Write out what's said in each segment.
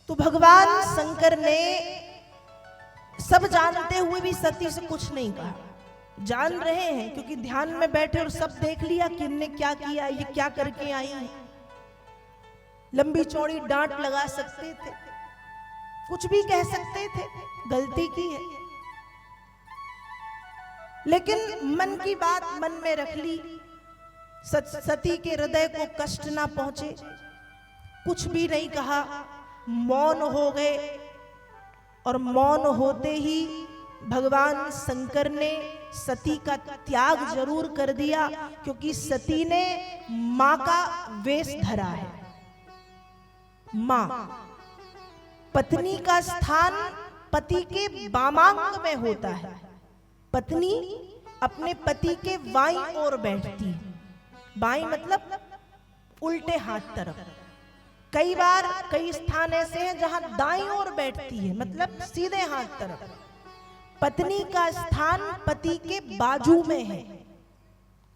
तो भगवान शंकर ने सब जानते हुए भी सती से कुछ नहीं कहा। जान रहे हैं क्योंकि ध्यान में बैठे और सब देख लिया कि इनने क्या किया, ये क्या करके आई है। लंबी चौड़ी डांट लगा सकते थे, कुछ भी कह सकते थे, गलती की है, लेकिन मन की बात मन में रख ली। सती के हृदय को कष्ट ना पहुंचे, कुछ भी नहीं कहा, मौन हो गए। और मौन होते ही भगवान शंकर ने सती का त्याग जरूर कर दिया, क्योंकि सती ने मां का वेश धरा है। मां, पत्नी का स्थान पति के वामांग में होता है। पत्नी अपने पति के बाईं ओर बैठती है। बाईं मतलब उल्टे हाथ तरफ। कई बार कई स्थान ऐसे हैं जहां दाईं ओर बैठती है, मतलब सीधे हाथ तरफ। पत्नी का स्थान पति के बाजू में है,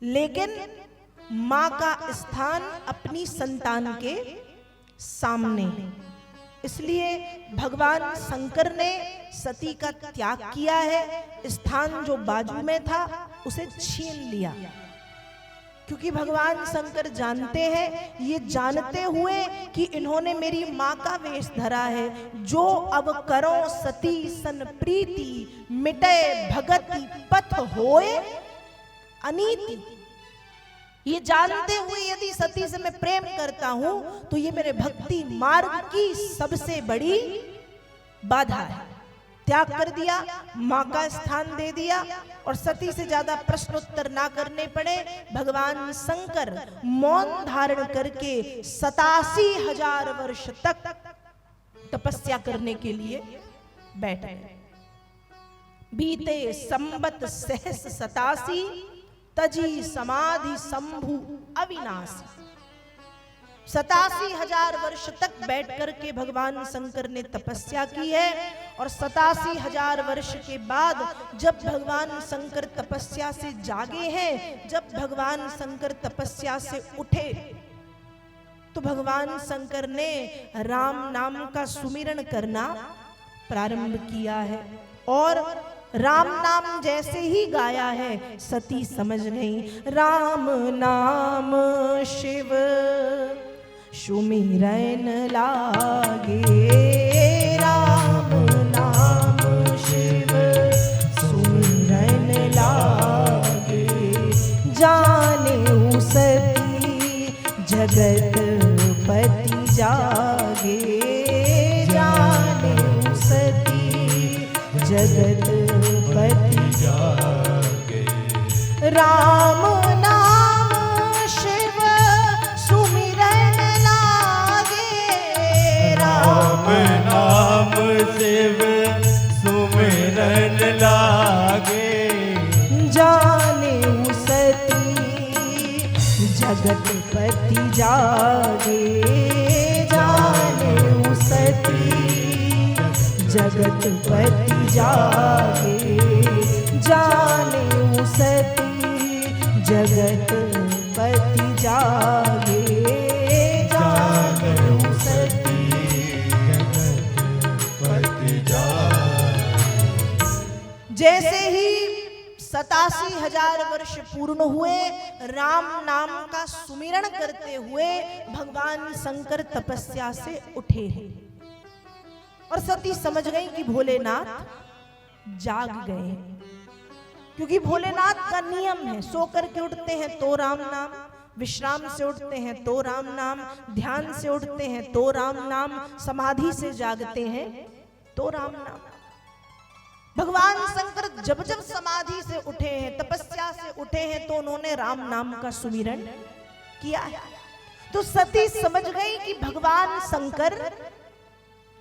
लेकिन मां का स्थान अपनी संतान के सामने है। इसलिए भगवान शंकर ने सती का त्याग किया है। स्थान जो बाजू में था उसे छीन लिया, क्योंकि भगवान शंकर जानते हैं, ये जानते हुए कि इन्होंने मेरी मां का वेश धरा है, जो अब करो सती सन प्रीति, मिटे भगति पथ होए अनीति। ये जानते हुए यदि सती से मैं प्रेम करता हूं तो ये मेरे भक्ति मार्ग की सबसे बड़ी बाधा है। त्याग कर दिया, मां का स्थान दे दिया, और सती से ज्यादा प्रश्न उत्तर ना करने पड़े। भगवान शंकर मौन धारण करके 87,000 वर्ष तक तपस्या करने के लिए बैठे। बीते संबत सहस 87, तजी समाधि शंभु अविनाशी। 87,000 वर्ष तक बैठ करके भगवान शंकर ने तपस्या की है। और 87,000 वर्ष के बाद जब भगवान शंकर तपस्या से जागे हैं, जब भगवान शंकर तपस्या से उठे, तो भगवान शंकर ने राम नाम का सुमिरन करना प्रारंभ किया है। और राम नाम जैसे ही गाया है, सती समझ गई राम नाम शिव सुमिरन लागे। राम नाम शिव सुमिरन लागे, जाने सती जगत पति जागे। जाने सती जगत पति जागे। राम नाम शिव सुमिरन लागे। राम नाम शिव सुमिरन लागे, जाने सती जगत पति जागे। जाने सती जगत पति जागे। जाने सती जगत पति जागे। जाने सती जगत पति जागे। जैसे ही 87,000 वर्ष पूर्ण हुए, राम नाम का सुमिरन करते हुए भगवान शंकर तपस्या से उठे हैं। और सती समझ गई कि भोलेनाथ जाग गए, क्योंकि भोलेनाथ का नियम है, सो करके उठते हैं तो राम नाम, विश्राम से उठते हैं तो राम नाम, ध्यान से उठते हैं तो राम नाम, समाधि से जागते हैं तो राम नाम। भगवान शंकर जब जब समाधि से उठे हैं, तपस्या से उठे हैं, तो उन्होंने राम नाम का सुमिरन किया है। तो सती समझ गई कि भगवान शंकर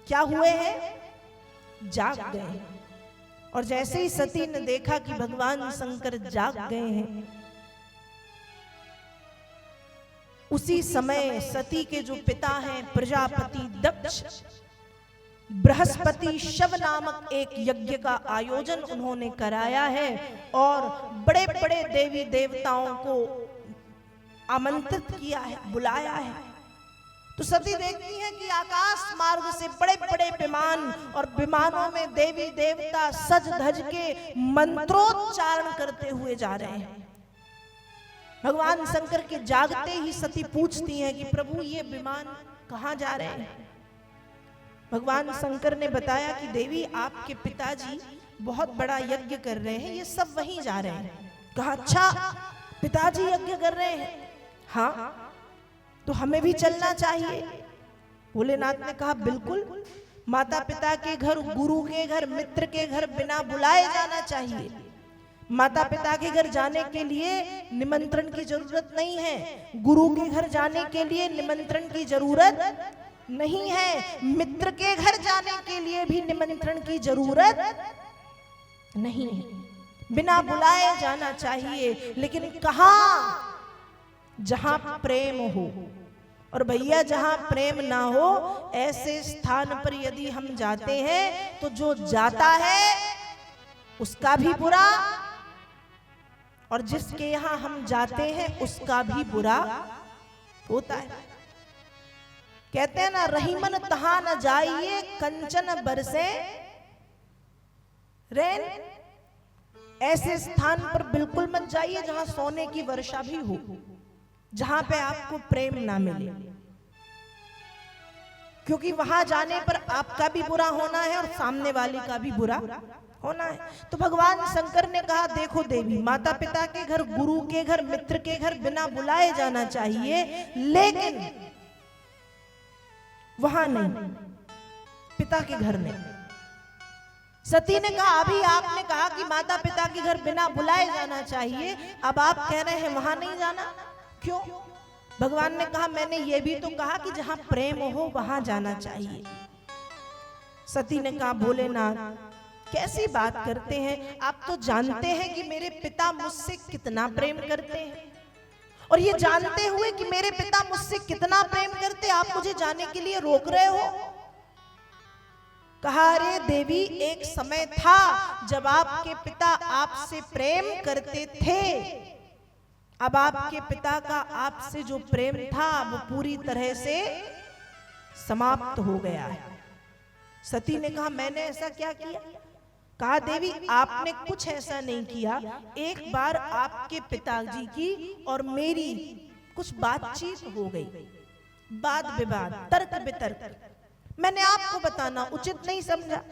क्या हुए हैं, जाग गए हैं। और जैसे ही सती ने देखा कि भगवान शंकर जाग गए हैं, उसी समय सती के जो पिता हैं प्रजापति दक्ष, बृहस्पति शव नामक एक यज्ञ का आयोजन उन्होंने कराया है और बड़े बड़े देवी देवताओं को आमंत्रित किया है, बुलाया है। तो सती देखती हैं कि आकाश मार्ग से बड़े बड़े विमान और विमानों में देवी देवता सज धज के मंत्रोच्चारण करते हुए जा रहे हैं। भगवान शंकर के जागते ही सती पूछती हैं कि प्रभु ये विमान कहाँ जा रहे हैं। भगवान शंकर ने बताया कि देवी आपके पिताजी बहुत बड़ा यज्ञ कर रहे हैं, ये सब वहीं जा रहे हैं। कहा अच्छा पिताजी यज्ञ कर रहे हैं, हाँ तो हमें भी चलना चाहिए। भोलेनाथ ने कहा बिल्कुल, माता पिता के घर, गुरु के घर, मित्र के घर बिना बुलाए जाना चाहिए। माता पिता के घर जाने के लिए निमंत्रण की जरूरत नहीं है, गुरु के घर जाने के लिए निमंत्रण की जरूरत नहीं है, मित्र के घर जाने के लिए भी निमंत्रण की जरूरत नहीं है, बिना बुलाए जाना चाहिए। लेकिन कहाँ? जहां प्रेम हो। और भैया जहां प्रेम ना हो ऐसे स्थान पर यदि हम जाते हैं तो जो जाता है उसका भी बुरा और जिसके यहां हम जाते हैं उसका भी बुरा होता है। कहते हैं ना, रहीमन तहां न जाइए कंचन बरसे रैन। ऐसे स्थान पर बिल्कुल मत जाइए जहां सोने की वर्षा भी हो, जहां पे आपको प्रेम ना मिले, क्योंकि वहां जाने पर आपका भी बुरा होना है और सामने वाले का भी बुरा होना है। तो भगवान शंकर ने कहा देखो देवी, माता पिता के घर, गुरु के घर, मित्र के घर बिना बुलाए जाना चाहिए, लेकिन वहां नहीं, पिता के घर नहीं। सती ने कहा अभी आपने कहा कि माता पिता के घर बिना बुलाए जाना चाहिए, अब आप कह रहे हैं वहां नहीं जाना, क्यों? भगवान ने कहा मैंने ये भी तो कहा कि जहां प्रेम हो वहां जाना चाहिए। सती ने कहा भोलेनाथ कैसी बात करते हैं, आप तो जानते हैं कि मेरे पिता मुझसे कितना प्रेम करते हैं, और ये जानते हुए कि मेरे पिता मुझसे कितना प्रेम करते, आप मुझे जाने के लिए रोक रहे हो। कहा अरे देवी, एक समय था जब आपके पिता आपसे प्रेम करते थे, अब आपके पिता का आपसे जो प्रेम था वो पूरी तरह से समाप्त हो गया है। सती ने कहा मैंने ऐसा क्या किया? कहा देवी आपने कुछ ऐसा नहीं किया, एक बार आपके पिताजी की और मेरी कुछ बातचीत हो गई, वाद विवाद, तर्क वितर्क, मैंने आपको बताना उचित नहीं समझा।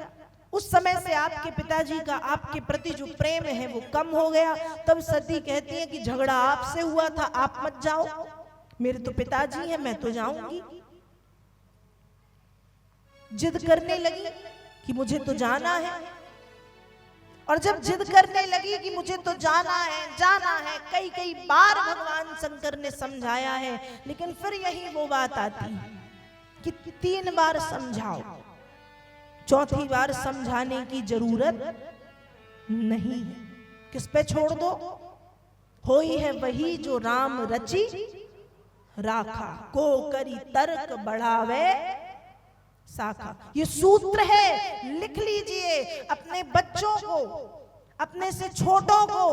उस समय से आपके पिताजी का आपके प्रति जो प्रेम है वो कम हो गया। तब सती कहती है कि झगड़ा आपसे हुआ था, आप मत जाओ, मेरे तो पिताजी हैं, मैं तो जाऊंगी। जिद करने लगी कि मुझे तो जाना है, और जब जिद करने लगी कि मुझे तो जाना है, कई कई बार भगवान शंकर ने समझाया है, लेकिन फिर यही वो बात आती है कि 3 बार समझाओ, चौथी बार समझाने की जरूरत नहीं है। किस पे छोड़ दो? होई है वही जो राम रची राखा, को करी तर्क बढ़ावे शाखा। ये सूत्र है, लिख लीजिए। अपने बच्चों को, अपने से छोटों को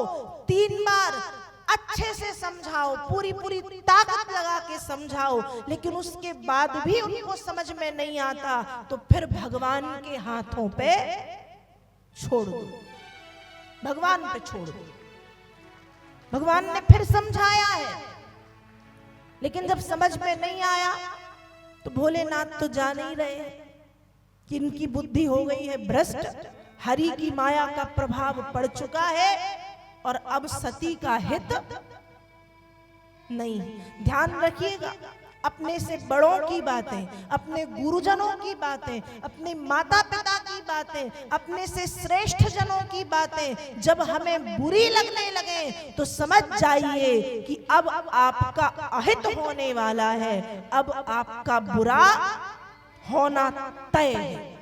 3 बार अच्छे से समझाओ, पूरी पूरी ताकत लगा के समझाओ, लेकिन उसके बाद भी उनको समझ में नहीं आता तो फिर भगवान के हाथों पे छोड़ दो, भगवान पे छोड़ दो। भगवान ने फिर समझाया है, लेकिन जब समझ में नहीं आया तो भोलेनाथ तो जान ही रहे हैं कि इनकी बुद्धि हो गई है भ्रष्ट, हरि की माया का प्रभाव पड़ चुका है और अब सती का हित नहीं। ध्यान रखिएगा, अपने से बड़ों की बातें, अपने गुरुजनों की बातें, अपने माता पिता की बातें, अपने से श्रेष्ठ जनों की बातें जब हमें बुरी लगने लगे तो समझ जाइए कि अब आपका अहित होने वाला है, अब आपका बुरा होना तय है।